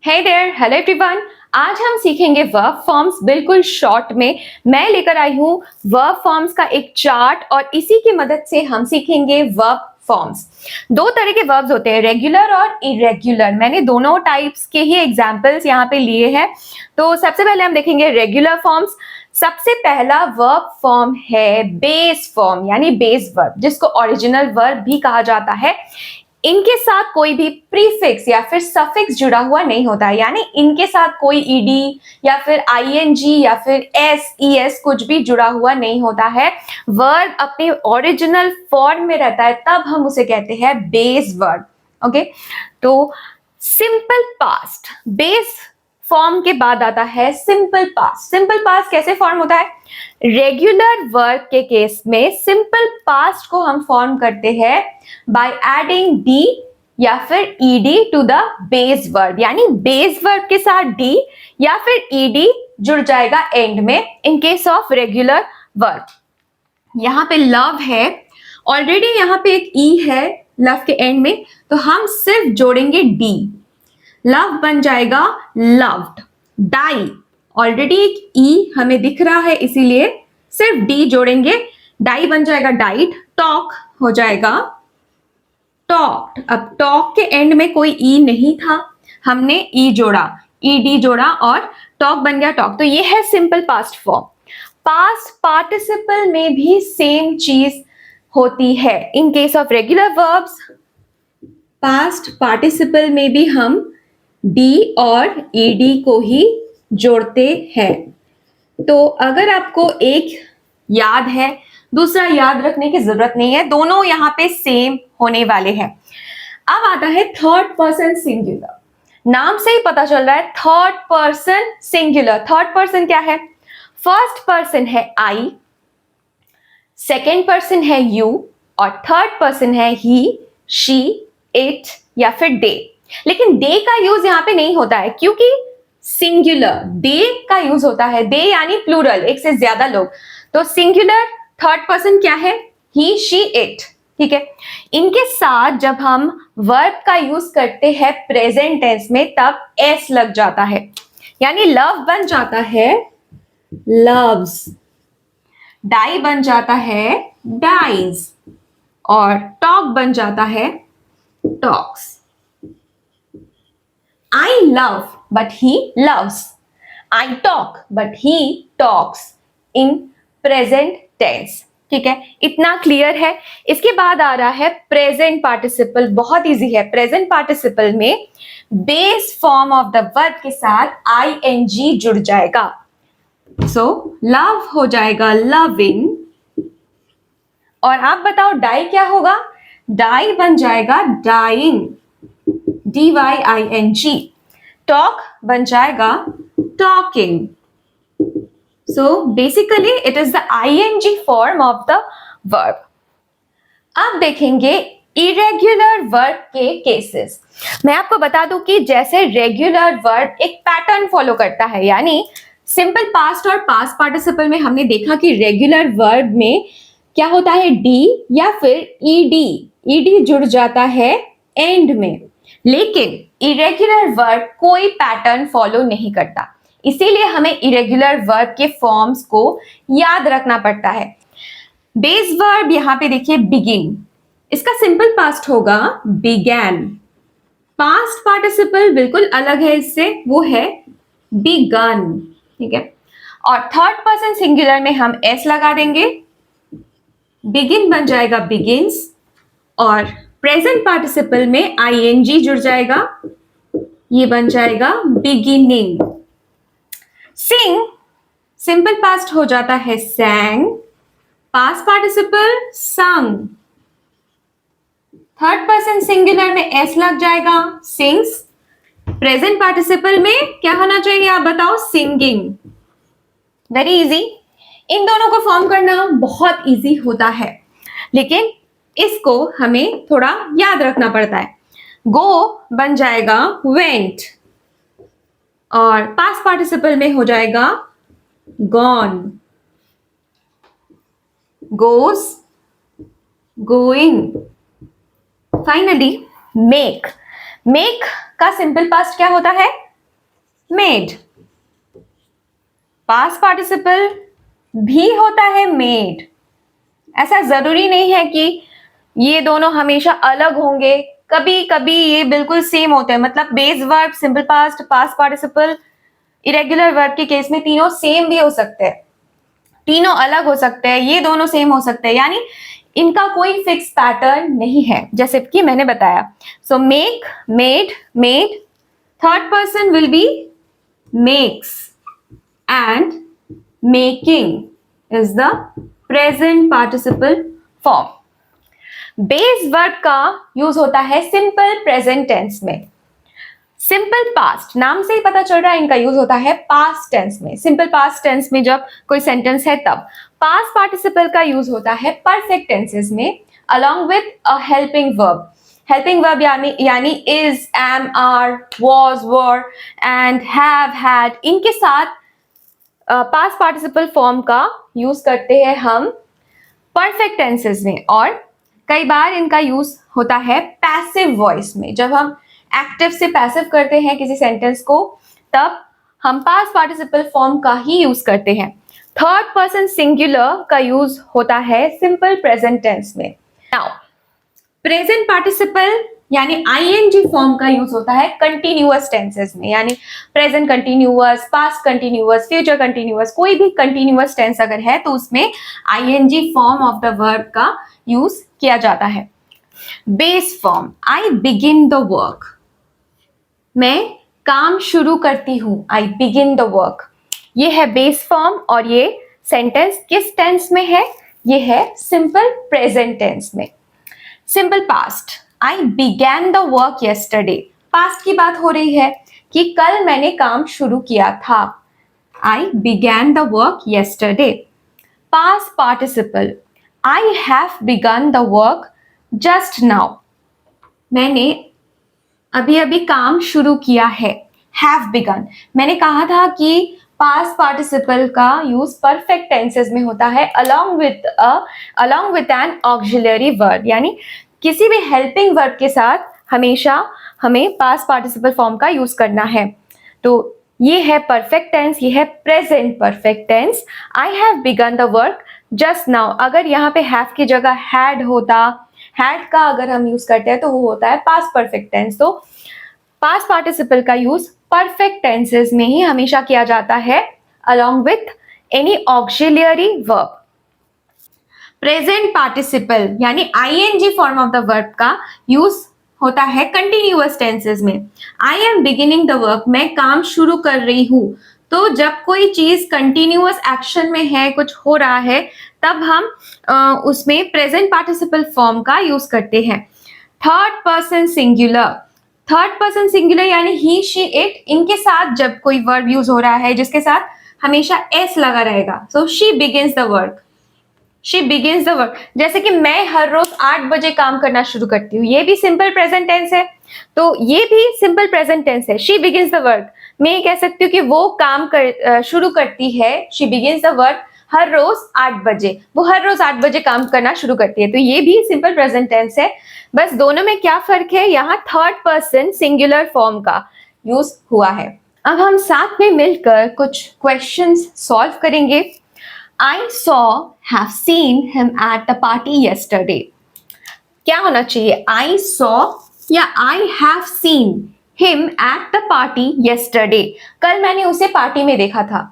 Hey there, hello everyone. आज हम सीखेंगे वर्ब फॉर्म्स बिल्कुल शॉर्ट में। मैं लेकर आई हूँ वर्ब फॉर्म्स का एक चार्ट और इसी की मदद से हम सीखेंगे वर्ब फॉर्म्स। दो तरह के वर्ब्स होते हैं, रेगुलर और इरेगुलर। मैंने दोनों टाइप्स के ही एग्जांपल्स यहाँ पे लिए हैं। तो सबसे पहले हम देखेंगे रेगुलर फॉर्म्स। सबसे पहला वर्ब फॉर्म है बेस फॉर्म, यानी बेस वर्ब, जिसको ओरिजिनल वर्ब भी कहा जाता है। इनके साथ कोई भी प्रीफिक्स या फिर सफिक्स जुड़ा हुआ नहीं होता है, यानी इनके साथ कोई ईडी या फिर आईएनजी या फिर एस कुछ भी जुड़ा हुआ नहीं होता है। वर्ब अपने ओरिजिनल फॉर्म में रहता है, तब हम उसे कहते हैं बेस वर्ब। ओके, तो सिंपल पास्ट बेस फॉर्म के बाद आता है सिंपल पास्ट। सिंपल पास्ट कैसे फॉर्म होता है? रेगुलर वर्ब के केस में सिंपल पास्ट को हम फॉर्म करते हैं बाय एडिंग डी या फिर ED to the base verb, यानी बेस वर्ब के साथ डी या फिर ईडी जुड़ जाएगा एंड में in case of regular verb. यहां पे लव है, ऑलरेडी यहां पे एक ई है लव के एंड में, तो हम सिर्फ जोड़ेंगे डी, लव बन जाएगा लव्ड। डाई, ऑलरेडी एक ई हमें दिख रहा है इसीलिए सिर्फ डी जोड़ेंगे, डाई बन जाएगा डाइड। टॉक हो जाएगा टॉक्ड। अब टॉक के एंड में कोई ई नहीं था, हमने ई जोड़ा, ई डी जोड़ा और टॉक बन गया टॉक। तो ये है simple past form. Past participle में भी सेम चीज होती है। In case of regular verbs past participle में भी हम डी और ईडी को ही जोड़ते हैं। तो अगर आपको एक याद है, दूसरा याद रखने की जरूरत नहीं है, दोनों यहां पे सेम होने वाले हैं। अब आता है थर्ड पर्सन सिंगुलर। नाम से ही पता चल रहा है third person singular. Third person क्या है? फर्स्ट पर्सन है आई, सेकेंड पर्सन है यू और थर्ड पर्सन है ही, शी, इट या फिर दे। लेकिन दे का यूज यहां पे नहीं होता है क्योंकि सिंगुलर दे का यूज होता है। दे यानी प्लूरल, एक से ज्यादा लोग। तो सिंगुलर थर्ड पर्सन क्या है? ही, शी, इट। ठीक है, इनके साथ जब हम वर्ब का यूज करते हैं प्रेजेंट टेंस में तब एस लग जाता है, यानी लव बन जाता है लव्स, डाई बन जाता है डाइज और टॉक बन जाता है talks. I love but he loves. I talk but he talks in present tense. ठीक है, इतना क्लियर है। इसके बाद आ रहा है प्रेजेंट पार्टिसिपल। बहुत इजी है। प्रेजेंट पार्टिसिपल में base form of the verb के साथ ing जुड़ जाएगा। सो लव हो जाएगा लविंग और आप बताओ डाई क्या होगा? डाई बन जाएगा डाइंग, DYING। टॉक बन जाएगा talking. So basically it is the ING form of the verb. अब देखेंगे इरेग्युलर वर्ब के केसेस। मैं आपको बता दूं कि जैसे रेगुलर वर्ब एक पैटर्न फॉलो करता है, यानी सिंपल पास्ट और पास्ट पार्टिसिपल में हमने देखा कि रेगुलर वर्ब में क्या होता है? डी या फिर ईडी जुड़ जाता है एंड में। लेकिन इरेगुलर वर्ब कोई पैटर्न फॉलो नहीं करता, इसीलिए हमें इरेगुलर वर्ब के फॉर्म्स को याद रखना पड़ता है। बेस वर्ब यहां पे देखिए बिगिन, इसका सिंपल पास्ट होगा बिगैन। पास्ट पार्टिसिपल बिल्कुल अलग है इससे, वो है बिगन। ठीक है, और थर्ड पर्सन सिंगुलर में हम एस लगा देंगे, बिगिन बन जाएगा बिगिंस और प्रेजेंट पार्टिसिपल में ING जुड़ जाएगा, ये बन जाएगा बिगिनिंग। सिंग सिंपल पास्ट हो जाता है sang, past participle sang। Third person singular में एस लग जाएगा sings, प्रेजेंट पार्टिसिपल में क्या होना चाहिए आप बताओ? सिंगिंग। Very easy. इन दोनों को फॉर्म करना बहुत इजी होता है, लेकिन इसको हमें थोड़ा याद रखना पड़ता है। गो बन जाएगा वेंट और पास्ट पार्टिसिपल में हो जाएगा gone. Goes, going. Finally make. Make का सिंपल पास्ट क्या होता है? मेड। पास्ट पार्टिसिपल भी होता है मेड। ऐसा जरूरी नहीं है कि ये दोनों हमेशा अलग होंगे, कभी कभी ये बिल्कुल सेम होते हैं। मतलब base verb, simple past, past participle, irregular verb के केस में तीनों सेम भी हो सकते हैं, तीनों अलग हो सकते हैं, ये दोनों सेम हो सकते हैं, यानी इनका कोई फिक्स पैटर्न नहीं है, जैसे कि मैंने बताया। So make, made, made. Third person will be makes and making is the present participle form. Base verb का यूज होता है सिंपल प्रेजेंट टेंस में। सिंपल पास्ट, नाम से ही पता चल रहा है इनका यूज होता है पास्ट टेंस में। सिंपल पास्ट टेंस में जब कोई सेंटेंस है तब। पास्ट पार्टिसिपल का यूज होता है परफेक्ट टेंसेस में along with a helping verb. Helping verb यानी is, am, are, was, were and have, had, इनके साथ पास्ट पार्टिसिपल फॉर्म का यूज करते हैं हम परफेक्ट टेंसेस में। और कई बार इनका यूज होता है पैसिव वॉइस में। जब हम एक्टिव से पैसिव करते हैं किसी सेंटेंस को, तब हम पास्ट पार्टिसिपल फॉर्म का ही यूज करते हैं। थर्ड पर्सन सिंगुलर का यूज होता है सिंपल प्रेजेंट टेंस में। नाउ प्रेजेंट पार्टिसिपल यानी आईएनजी फॉर्म का यूज होता है कंटिन्यूअस टेंसेस में, यानी present continuous, past continuous, future continuous, कोई भी कंटिन्यूअस टेंस अगर है तो उसमें ING form of the verb का यूज किया जाता है। Base form, I begin the work, मैं काम शुरू करती हूं, आई बिगिन द वर्क, ये है बेस फॉर्म। और ये सेंटेंस किस टेंस में है? ये है सिंपल प्रेजेंट टेंस में। Simple past, I began the work yesterday, past की बात हो रही है कि कल मैंने काम शुरू किया था। आई began the work yesterday. Past participle, I have began the work just now, मैंने अभी अभी काम शुरू किया है। हैव बिगन, मैंने कहा था कि पास्ट पार्टिसिपल का यूज परफेक्ट टेंसेस में होता है along with an auxiliary verb, यानी किसी भी हेल्पिंग वर्ब के साथ हमेशा हमें पास्ट पार्टिसिपल फॉर्म का यूज करना है। तो ये है परफेक्ट टेंस, ये है present perfect tense. I have began the work just now, अगर यहाँ पे हैव की जगह हैड होता, हैड का अगर हम यूज करते हैं तो वो होता है पास्ट परफेक्ट टेंस। तो पास्ट पार्टिसिपल का यूज परफेक्ट टेंसेस में ही हमेशा किया जाता है along with any auxiliary verb. Present participle यानी ING form of the verb का यूज होता है कंटिन्यूअस टेंसेस में। I am beginning the work, मैं काम शुरू कर रही हूं। तो जब कोई चीज कंटिन्यूअस एक्शन में है, कुछ हो रहा है, तब हम उसमें प्रेजेंट पार्टिसिपल फॉर्म का यूज करते हैं। Third person singular, third person singular यानी ही, शी, इट, इनके साथ जब कोई वर्ब यूज हो रहा है जिसके साथ हमेशा एस लगा रहेगा, so she begins the work, she begins the work. जैसे कि मैं हर रोज 8 बजे काम करना शुरू करती हूँ, ये भी सिंपल प्रेजेंट टेंस है, तो ये भी सिंपल प्रेजेंट टेंस है। शी बिगिंस द वर्क, मैं ये कह सकती हूँ कि वो काम शुरू करती है, शी बिगिंस द वर्क हर रोज 8 बजे, वो हर रोज 8 बजे काम करना शुरू करती है। तो ये भी सिंपल प्रेजेंट टेंस है। बस दोनों में क्या फर्क है, यहाँ थर्ड पर्सन सिंगुलर फॉर्म का यूज हुआ है। अब हम साथ में मिलकर कुछ क्वेश्चंस सॉल्व करेंगे। I saw, have seen him at the party yesterday. क्या होना चाहिए, I saw या I have seen him at the party yesterday? कल मैंने उसे पार्टी में देखा था।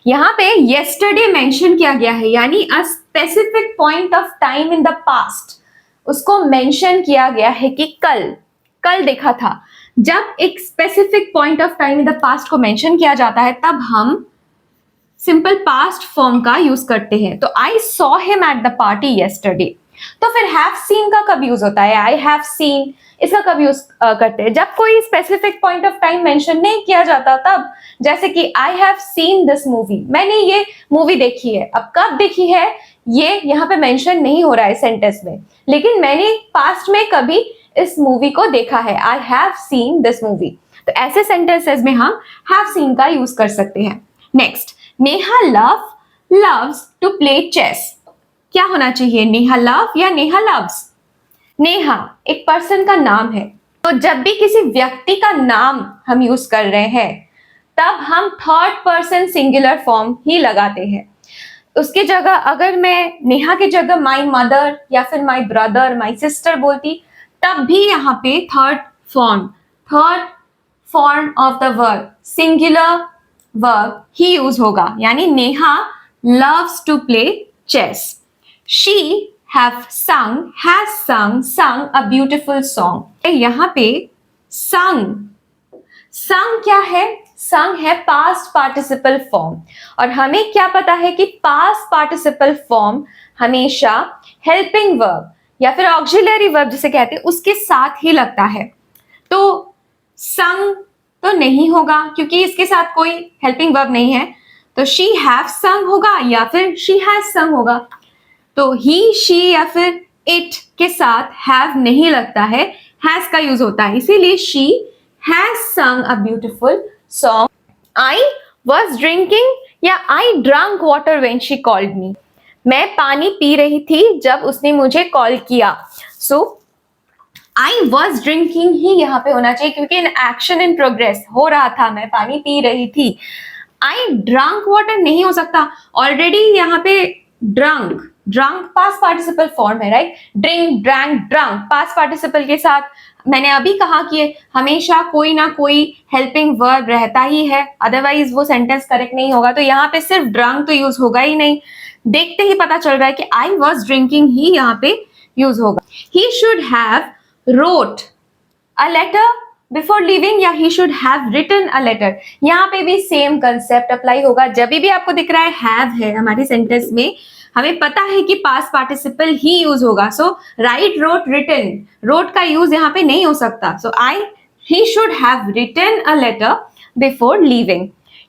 यहाँ पे yesterday मेंशन किया गया है, यानी a specific point of time in the past, उसको मेंशन किया गया है कि कल देखा था। जब एक specific point of time in the past को मेंशन किया जाता है तब हम सिंपल पास्ट फॉर्म का यूज करते हैं। तो I saw him at the party yesterday. तो फिर हैव सीन का कब यूज होता है, आई हैव सीन, इसका कब यूज करते हैं? जब कोई specific point of time mention नहीं किया जाता तब, जैसे कि I have seen this movie, मैंने ये मूवी देखी है। अब कब देखी है ये यहाँ पे मेंशन नहीं हो रहा है सेंटेंस में, लेकिन मैंने पास्ट में कभी इस मूवी को देखा है, I have seen this movie. तो ऐसे सेंटेंसेस में हम हैव सीन का यूज कर सकते हैं। Next, Neha loves to play chess. क्या होना चाहिए, नेहा लव या नेहा loves? नेहा एक पर्सन का नाम है, तो जब भी किसी व्यक्ति का नाम हम यूज कर रहे हैं तब हम थर्ड पर्सन सिंगुलर फॉर्म ही लगाते हैं। उसकी जगह अगर मैं नेहा की जगह माई मदर या फिर माई ब्रदर, माई सिस्टर बोलती, तब भी यहाँ पे third form of the verb, singular verb he use होगा। यानी Neha loves to play chess. She has sung a beautiful song. यहाँ पे sung क्या है? sung है past participle form, और हमें क्या पता है कि past participle form हमेशा helping verb या फिर auxiliary verb जिसे कहते हैं उसके साथ ही लगता है। तो sung तो नहीं होगा क्योंकि इसके साथ कोई helping verb नहीं है, तो she have sung होगा या फिर she has sung होगा। तो he, she या फिर it के साथ have नहीं लगता है, has का यूज होता है, इसीलिए she has sung a beautiful song. I was drinking या I drank water when she called me. मैं पानी पी रही थी जब उसने मुझे कॉल किया। So I was drinking ही यहाँ पे होना चाहिए क्योंकि एक्शन इन प्रोग्रेस हो रहा था, मैं पानी पी रही थी। I drank water नहीं हो सकता, ऑलरेडी यहाँ पे drunk पास्ट पार्टिसिपल फॉर्म है, right? Drink, drank, drunk past participle के साथ मैंने अभी कहा कि हमेशा कोई ना कोई हेल्पिंग वर्ब रहता ही है, अदरवाइज वो सेंटेंस करेक्ट नहीं होगा। तो यहाँ पे सिर्फ ड्रंक तो यूज होगा ही नहीं, देखते ही पता चल रहा है कि आई वॉज ड्रिंकिंग ही यहाँ पे यूज होगा। He should have wrote a letter before living या he should have written a letter, यहाँ पे भी सेम कंसेप्ट अप्लाई होगा। जब भी आपको दिख रहा है हैव है हमारी सेंटेंस में, हमें पता है कि पास्ट पार्टिसिपल ही यूज होगा। So write, wrote, written, wrote का यूज यहाँ पे नहीं हो सकता। So he should have written a letter before living.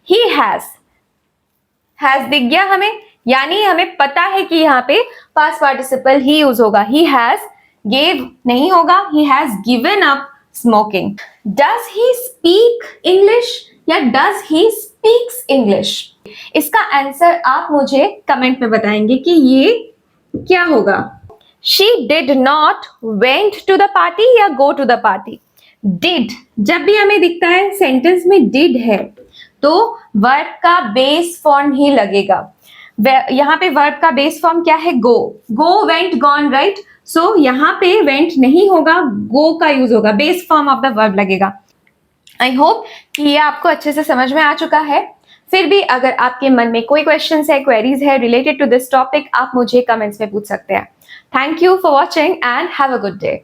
He has दिख गया हमें, यानी हमें पता है कि यहाँ पे पास्ट पार्टिसिपल ही यूज होगा। ही हैज, गेव नहीं होगा, he has given up smoking. Does he speak English या डज ही स्पीक्स इंग्लिश? इसका आंसर आप मुझे कमेंट में बताएंगे कि ये क्या होगा। She did not went to the party या go to the party। did जब भी हमें दिखता है सेंटेंस में did है तो वर्ब का बेस फॉर्म ही लगेगा। यहाँ पे वर्ब का बेस फॉर्म क्या है? go, went, gone, right? So यहाँ पे went नहीं होगा, go का यूज होगा, base form of the verb लगेगा। आई होप कि ये आपको अच्छे से समझ में आ चुका है। फिर भी अगर आपके मन में कोई क्वेश्चंस है, क्वेरीज है रिलेटेड टू दिस टॉपिक, आप मुझे कमेंट्स में पूछ सकते हैं। Thank you for watching and have a good day.